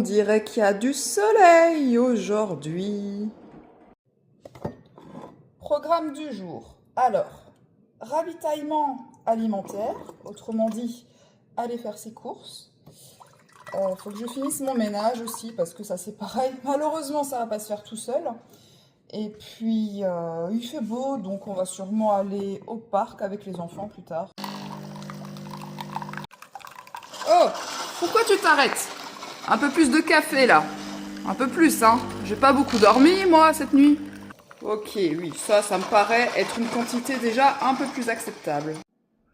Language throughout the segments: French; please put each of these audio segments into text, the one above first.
dirait qu'il y a du soleil aujourd'hui. Programme du jour. Alors, ravitaillement alimentaire, autrement dit, aller faire ses courses. Faut que je finisse mon ménage aussi, parce que ça c'est pareil. Malheureusement, ça va pas se faire tout seul. Et puis, il fait beau, donc on va sûrement aller au parc avec les enfants plus tard. Oh, pourquoi tu t'arrêtes? Un peu plus de café, là. Un peu plus, hein. J'ai pas beaucoup dormi, moi, cette nuit. Ok, oui, ça me paraît être une quantité déjà un peu plus acceptable.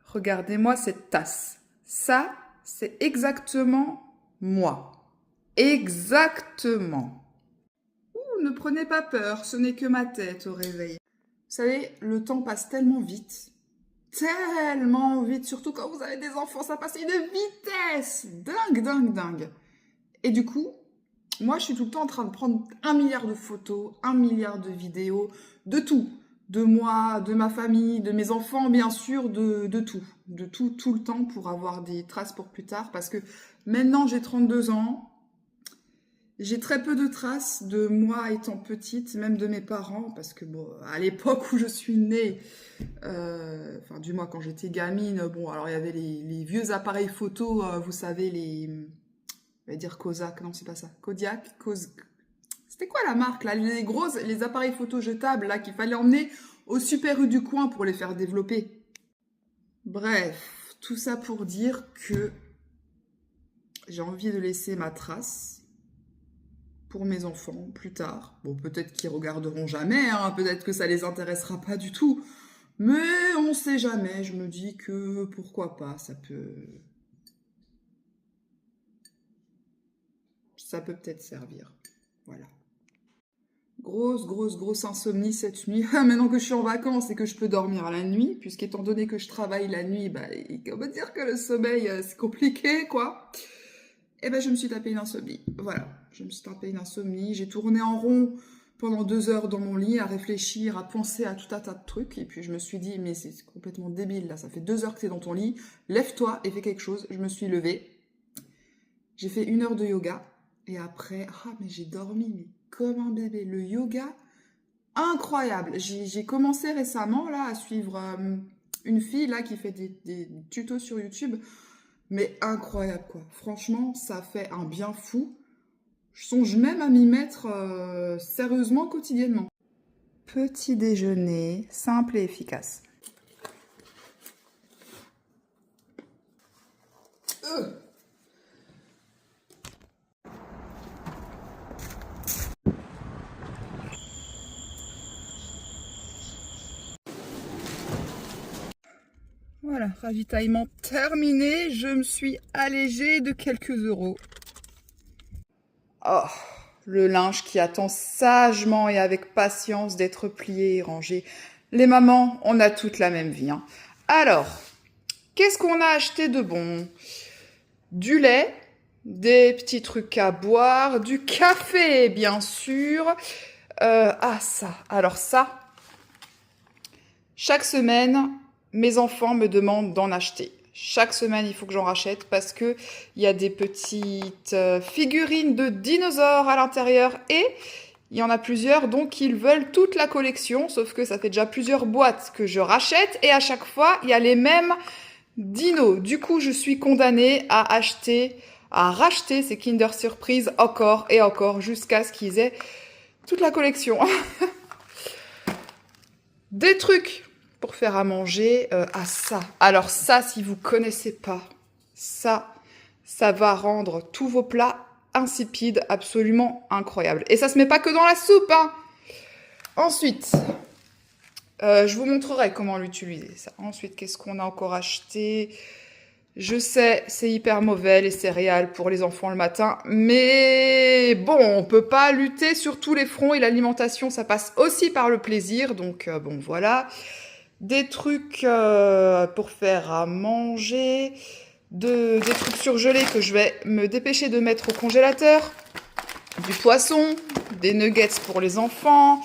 Regardez-moi cette tasse. Ça, c'est exactement moi. Exactement. Ouh, ne prenez pas peur, ce n'est que ma tête au réveil. Vous savez, le temps passe tellement vite. Tellement vite, surtout quand vous avez des enfants, ça passe à une vitesse dingue, dingue, dingue. Et du coup, moi, je suis tout le temps en train de prendre 1 milliard de photos, 1 milliard de vidéos, de tout. De moi, de ma famille, de mes enfants, bien sûr, de tout. De tout, tout le temps pour avoir des traces pour plus tard. Parce que maintenant, j'ai 32 ans. J'ai très peu de traces de moi étant petite, même de mes parents. Parce que, bon, à l'époque où je suis née, enfin, du moins quand j'étais gamine, bon, alors il y avait les vieux appareils photo, vous savez, je vais dire Kodak, non, c'est pas ça. Kodiak, C'était quoi la marque, là? Les appareils photo jetables, là, qu'il fallait emmener au Super U du coin pour les faire développer. Bref, tout ça pour dire que j'ai envie de laisser ma trace pour mes enfants plus tard. Bon, peut-être qu'ils regarderont jamais, hein, peut-être que ça les intéressera pas du tout. Mais on sait jamais, je me dis que pourquoi pas, ça peut peut-être servir. Voilà. Grosse insomnie cette nuit. Maintenant que je suis en vacances et que je peux dormir la nuit, puisqu'étant donné que je travaille la nuit, bah, on va dire que le sommeil, c'est compliqué, quoi. Et ben, je me suis tapé une insomnie. Voilà, je me suis tapé une insomnie. J'ai tourné en rond pendant 2 heures dans mon lit à réfléchir, à penser à tout un tas de trucs. Et puis je me suis dit, mais c'est complètement débile, là. Ça fait 2 heures que t'es dans ton lit. Lève-toi et fais quelque chose. Je me suis levée. J'ai fait 1 heure de yoga. Et après, mais j'ai dormi, mais comme un bébé. Le yoga, incroyable. J'ai commencé récemment là à suivre une fille là qui fait des tutos sur YouTube, mais incroyable quoi. Franchement, ça fait un bien fou. Je songe même à m'y mettre sérieusement quotidiennement. Petit déjeuner simple et efficace. Voilà, ravitaillement terminé, je me suis allégée de quelques euros. Oh, le linge qui attend sagement et avec patience d'être plié et rangé. Les mamans, on a toutes la même vie, hein. Alors, qu'est-ce qu'on a acheté de bon? Du lait, des petits trucs à boire, du café, bien sûr. Ça. Alors ça, chaque semaine, mes enfants me demandent d'en acheter. Chaque semaine, il faut que j'en rachète parce que il y a des petites figurines de dinosaures à l'intérieur et il y en a plusieurs, donc ils veulent toute la collection, sauf que ça fait déjà plusieurs boîtes que je rachète et à chaque fois, il y a les mêmes dinos. Du coup, je suis condamnée à racheter ces Kinder Surprise encore et encore jusqu'à ce qu'ils aient toute la collection. Des trucs pour faire à manger, ça. Alors ça, si vous connaissez pas, ça va rendre tous vos plats insipides, absolument incroyables. Et ça se met pas que dans la soupe, hein. Ensuite, je vous montrerai comment l'utiliser, ça. Ensuite, qu'est-ce qu'on a encore acheté? Je sais, c'est hyper mauvais, les céréales pour les enfants le matin, mais bon, on peut pas lutter sur tous les fronts et l'alimentation, ça passe aussi par le plaisir, donc bon, voilà. Des trucs pour faire à manger, des trucs surgelés que je vais me dépêcher de mettre au congélateur, du poisson, des nuggets pour les enfants,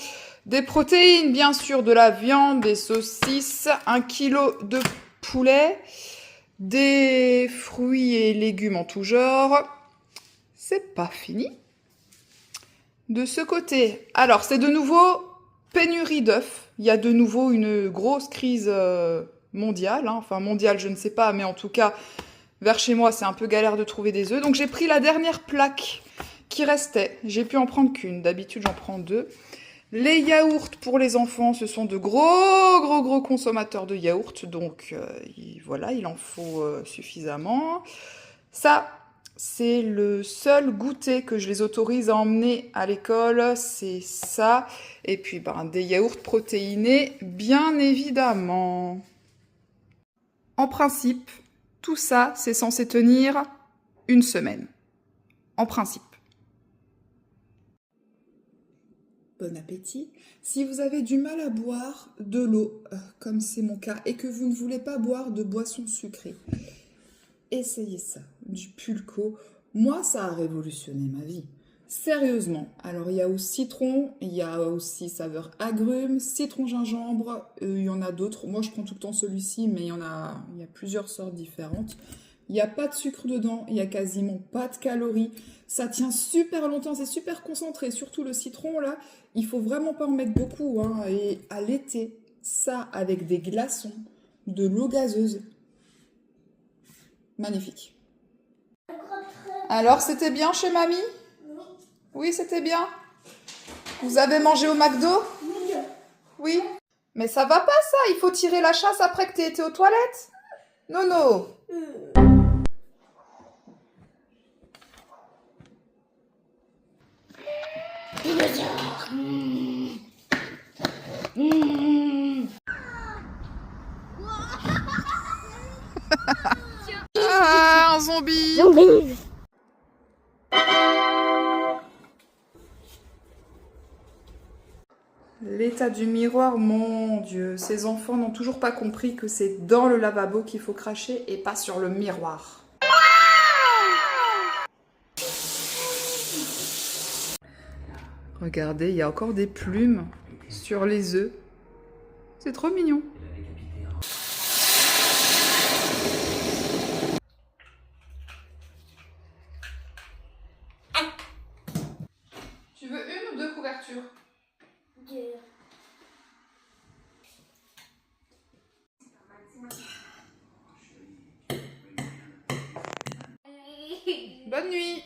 des protéines, bien sûr, de la viande, des saucisses, 1 kilo de poulet, des fruits et légumes en tout genre, c'est pas fini. De ce côté, alors c'est de nouveau pénurie d'œufs. Il y a de nouveau une grosse crise mondiale, hein. Enfin mondiale je ne sais pas, mais en tout cas vers chez moi c'est un peu galère de trouver des œufs. Donc j'ai pris la dernière plaque qui restait. J'ai pu en prendre qu'une, d'habitude j'en prends 2. Les yaourts pour les enfants, ce sont de gros consommateurs de yaourts, donc voilà, il en faut suffisamment. Ça, c'est le seul goûter que je les autorise à emmener à l'école, c'est ça. Et puis des yaourts protéinés, bien évidemment. En principe, tout ça, c'est censé tenir une semaine. En principe. Bon appétit. Si vous avez du mal à boire de l'eau, comme c'est mon cas, et que vous ne voulez pas boire de boissons sucrées, essayez ça, du pulco. Moi, ça a révolutionné ma vie. Sérieusement. Alors, il y a au citron, il y a aussi saveur agrumes, citron gingembre, il y en a d'autres. Moi, je prends tout le temps celui-ci, mais il y a plusieurs sortes différentes. Il n'y a pas de sucre dedans, il n'y a quasiment pas de calories. Ça tient super longtemps, c'est super concentré. Surtout le citron, là, il faut vraiment pas en mettre beaucoup, hein. Et à l'été, ça avec des glaçons, de l'eau gazeuse. Magnifique. Alors, c'était bien chez mamie? Oui, c'était bien. Vous avez mangé au McDo? Oui. Mais ça va pas, ça. Il faut tirer la chasse après que t'aies été aux toilettes. Nono. Ah, un zombie. L'état du miroir, mon Dieu, ces enfants n'ont toujours pas compris que c'est dans le lavabo qu'il faut cracher et pas sur le miroir. Regardez, il y a encore des plumes sur les œufs. C'est trop mignon. Tu veux une ou deux couvertures? Deux. Bonne nuit.